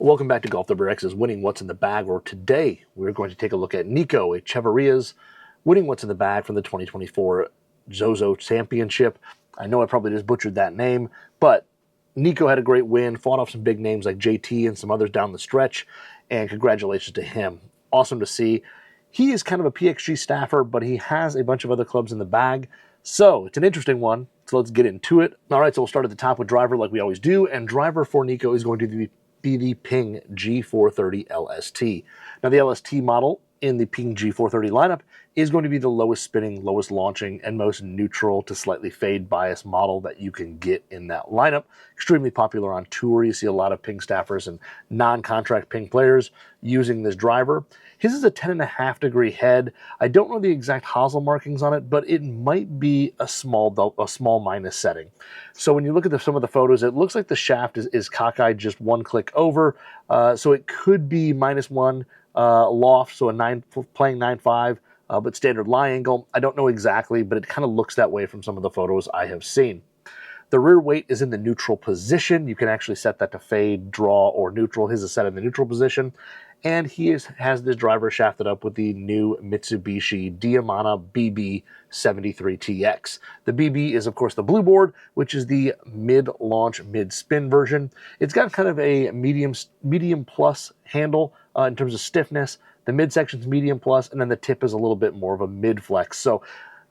Welcome back to Golf WX's Winning What's in the Bag, where today we're going to take a look at Nico Echavarria's Winning What's in the Bag from the 2024 Zozo Championship. I know I probably just butchered that name, but Nico had a great win, fought off some big names like JT and some others down the stretch, and congratulations to him. Awesome to see. He is kind of a PXG staffer, but he has a bunch of other clubs in the bag, so it's an interesting one. So let's get into it. All right, so we'll start at the top with driver like we always do, and driver for Nico is going to be the Ping G430 LST. Now the LST model in the Ping G430 lineup is going to be the lowest spinning, lowest launching, and most neutral to slightly fade bias model that you can get in that lineup. Extremely popular on tour. You see a lot of Ping staffers and non-contract Ping players using this driver. His is a 10.5 degree head. I don't know the exact hosel markings on it, but it might be a small minus setting. So when you look at some of the photos, it looks like the shaft is cockeyed just one click over. So it could be -1 loft, so playing 9.5, but standard lie angle. I don't know exactly, but it kind of looks that way from some of the photos I have seen. The rear weight is in the neutral position. You can actually set that to fade, draw, or neutral. His is set in the neutral position. And he has this driver shafted up with the new Mitsubishi Diamana BB73TX. The BB is, of course, the blue board, which is the mid-launch, mid-spin version. It's got kind of a medium plus handle in terms of stiffness. The midsection's medium plus, and then the tip is a little bit more of a mid-flex. So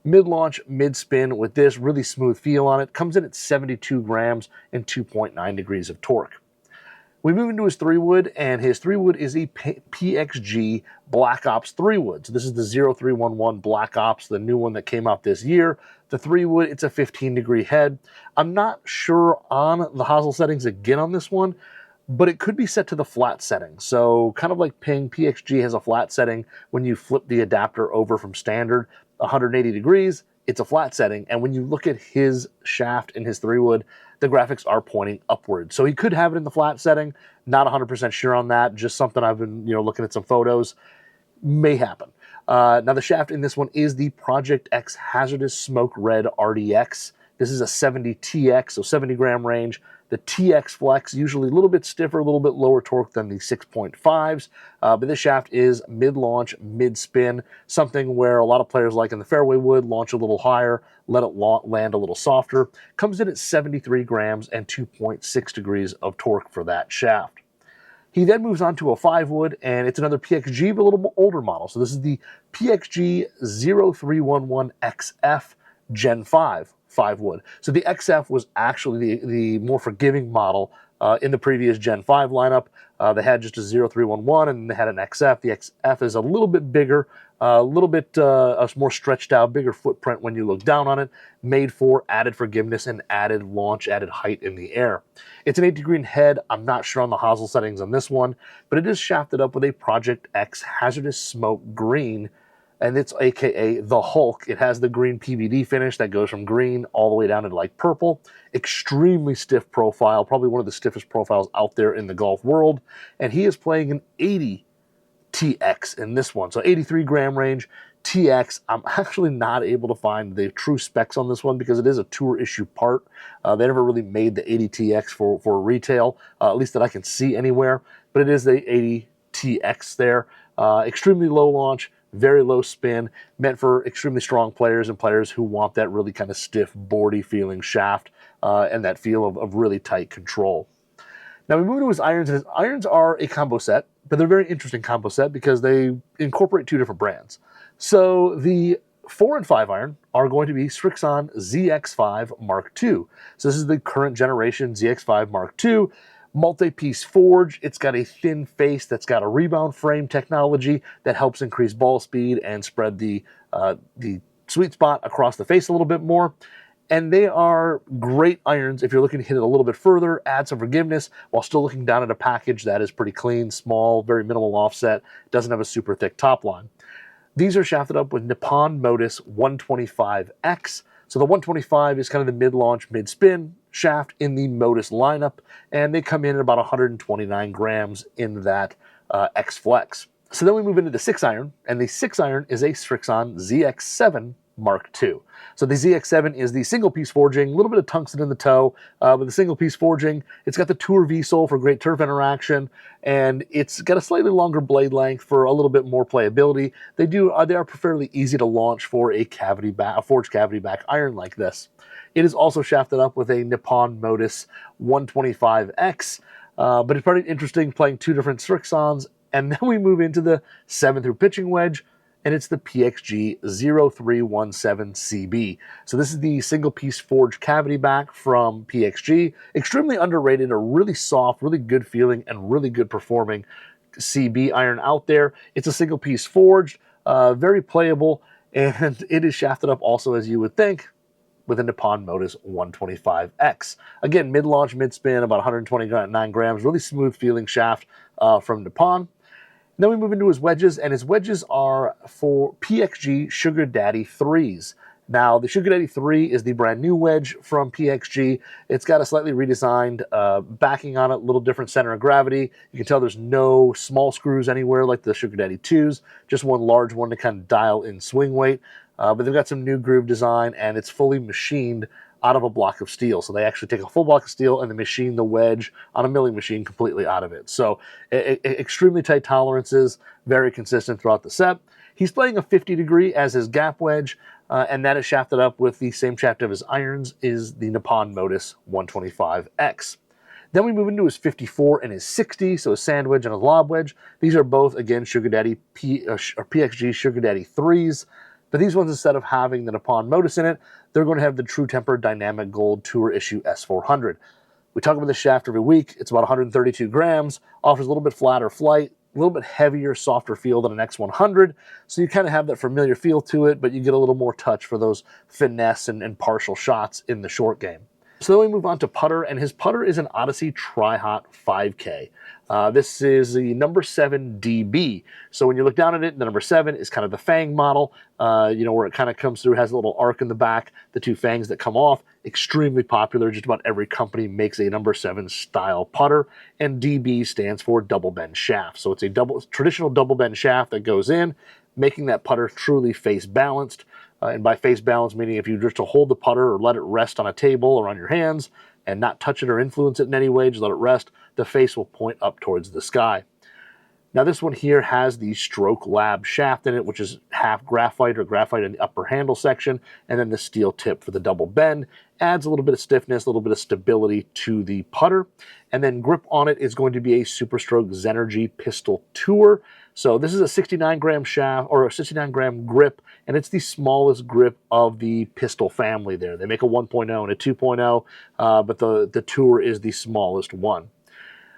mid-launch, mid-spin with this really smooth feel on it. Comes in at 72 grams and 2.9 degrees of torque. We move into his 3-wood, and his 3-wood is a PXG Black Ops 3-wood. So this is the 0311 Black Ops, the new one that came out this year. The 3-wood, it's a 15-degree head. I'm not sure on the hosel settings again on this one, but it could be set to the flat setting. So kind of like Ping, PXG has a flat setting when you flip the adapter over from standard 180 degrees. It's a flat setting, and when you look at his shaft in his 3-wood, the graphics are pointing upward. So he could have it in the flat setting. Not 100% sure on that. Just something I've been, looking at some photos. May happen. Now the shaft in this one is the Project X HZRDUS Smoke Red RDX. This is a 70TX, so 70 gram range. The TX Flex, usually a little bit stiffer, a little bit lower torque than the 6.5s, but this shaft is mid-launch, mid-spin, something where a lot of players like in the fairway would launch a little higher, let it land a little softer. Comes in at 73 grams and 2.6 degrees of torque for that shaft. He then moves on to a 5-wood, and it's another PXG, but a little older model. So this is the PXG 0311 XF Gen5 5-wood. So the XF was actually the more forgiving model in the previous Gen 5 lineup. They had just a 0311 and they had an XF. The XF is a little bit bigger, a little bit more stretched out, bigger footprint when you look down on it, made for added forgiveness and added launch, added height in the air. It's an 8-degree head. I'm not sure on the hosel settings on this one, but it is shafted up with a Project X HZRDUS Smoke Green, and it's AKA the Hulk. It has the green PVD finish that goes from green all the way down to like purple. Extremely stiff profile, probably one of the stiffest profiles out there in the golf world. And he is playing an 80 TX in this one. So 83 gram range TX. I'm actually not able to find the true specs on this one because it is a tour issue part. They never really made the 80 TX for retail, at least that I can see anywhere. But it is the 80 TX there. Extremely low launch, very low spin, meant for extremely strong players and players who want that really kind of stiff, boardy feeling shaft and that feel of really tight control. Now we move to his irons, and his irons are a combo set, but they're a very interesting combo set because they incorporate 2 different brands. So the 4 and 5 iron are going to be Srixon ZX5 Mark II. So this is the current generation ZX5 Mark II. Multi-piece forge. It's got a thin face that's got a rebound frame technology that helps increase ball speed and spread the sweet spot across the face a little bit more. And they are great irons if you're looking to hit it a little bit further, add some forgiveness, while still looking down at a package that is pretty clean, small, very minimal offset, doesn't have a super thick top line. These are shafted up with Nippon Modus 125X. So the 125 is kind of the mid-launch, mid-spin shaft in the Modus lineup, and they come in at about 129 grams in that X Flex. So then we move into the 6 iron, and the 6 iron is a Srixon ZX7 Mark II. So the ZX7 is the single-piece forging, a little bit of tungsten in the toe, but the single-piece forging. It's got the Tour V-sole for great turf interaction, and it's got a slightly longer blade length for a little bit more playability. They are fairly easy to launch for a forged cavity back iron like this. It is also shafted up with a Nippon Modus 125X, but it's pretty interesting playing two different Srixons. And then we move into the 7-through pitching wedge, and it's the PXG 0317CB. So this is the single-piece forged cavity back from PXG. Extremely underrated, a really soft, really good feeling, and really good performing CB iron out there. It's a single-piece forged, very playable, and it is shafted up also, as you would think, with a Nippon Modus 125X. Again, mid-launch, mid-spin, about 129 grams, really smooth feeling shaft from Nippon. Then we move into his wedges, and his wedges are for PXG Sugar Daddy 3s. Now, the Sugar Daddy 3 is the brand new wedge from PXG. It's got a slightly redesigned backing on it, a little different center of gravity. You can tell there's no small screws anywhere like the Sugar Daddy 2s, just one large one to kind of dial in swing weight. But they've got some new groove design, and it's fully machined out of a block of steel. So they actually take a full block of steel and they machine the wedge on a milling machine completely out of it. So extremely tight tolerances, very consistent throughout the set. He's playing a 50 degree as his gap wedge, and that is shafted up with the same shaft of his irons, is the Nippon Modus 125X. Then we move into his 54 and his 60, so his sand wedge and his lob wedge. These are both, again, Sugar Daddy PXG Sugar Daddy 3s. But these ones, instead of having the Nippon Modus in it, they're going to have the True Temper Dynamic Gold Tour Issue S400. We talk about this shaft every week. It's about 132 grams, offers a little bit flatter flight, a little bit heavier, softer feel than an X100. So you kind of have that familiar feel to it, but you get a little more touch for those finesse and partial shots in the short game. So then we move on to putter, and his putter is an Odyssey Tri-Hot 5K. This is the number 7 DB. So when you look down at it, the number 7 is kind of the fang model, where it kind of comes through, has a little arc in the back, the two fangs that come off. Extremely popular. Just about every company makes a number 7 style putter, and DB stands for double bend shaft. So it's a traditional double bend shaft that goes in, making that putter truly face balanced. And by face balance, meaning if you just to hold the putter or let it rest on a table or on your hands and not touch it or influence it in any way, just let it rest, the face will point up towards the sky. Now this one here has the Stroke Lab shaft in it, which is half graphite or graphite in the upper handle section, and then the steel tip for the double bend. Adds a little bit of stiffness, a little bit of stability to the putter. And then grip on it is going to be a SuperStroke Zenergy Pistol Tour. So this is a 69 gram shaft, or a 69 gram grip, and it's the smallest grip of the pistol family there. They make a 1.0 and a 2.0, but the Tour is the smallest one.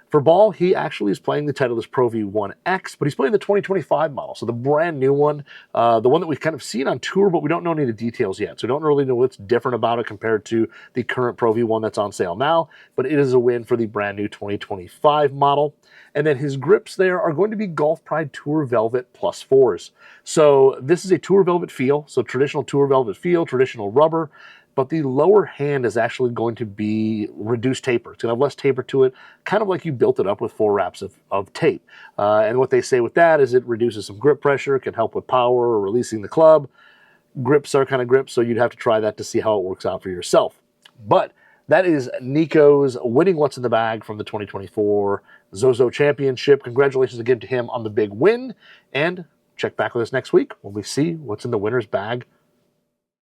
For ball, he actually is playing the Titleist Pro V1x, but he's playing the 2025 model, so the brand new one, the one that we've kind of seen on tour, but we don't know any of the details yet, so we don't really know what's different about it compared to the current Pro V1 that's on sale now, but it is a win for the brand new 2025 model. And then his grips there are going to be Golf Pride Tour Velvet Plus 4s. So this is a Tour Velvet feel, so traditional Tour Velvet feel, traditional rubber, but the lower hand is actually going to be reduced taper. It's going to have less taper to it, kind of like you built it up with 4 wraps of tape. And what they say with that is it reduces some grip pressure, can help with power or releasing the club. Grips are kind of grips, so you'd have to try that to see how it works out for yourself. But that is Nico's winning What's in the Bag from the 2024 Zozo Championship. Congratulations again to him on the big win, and check back with us next week when we see what's in the winner's bag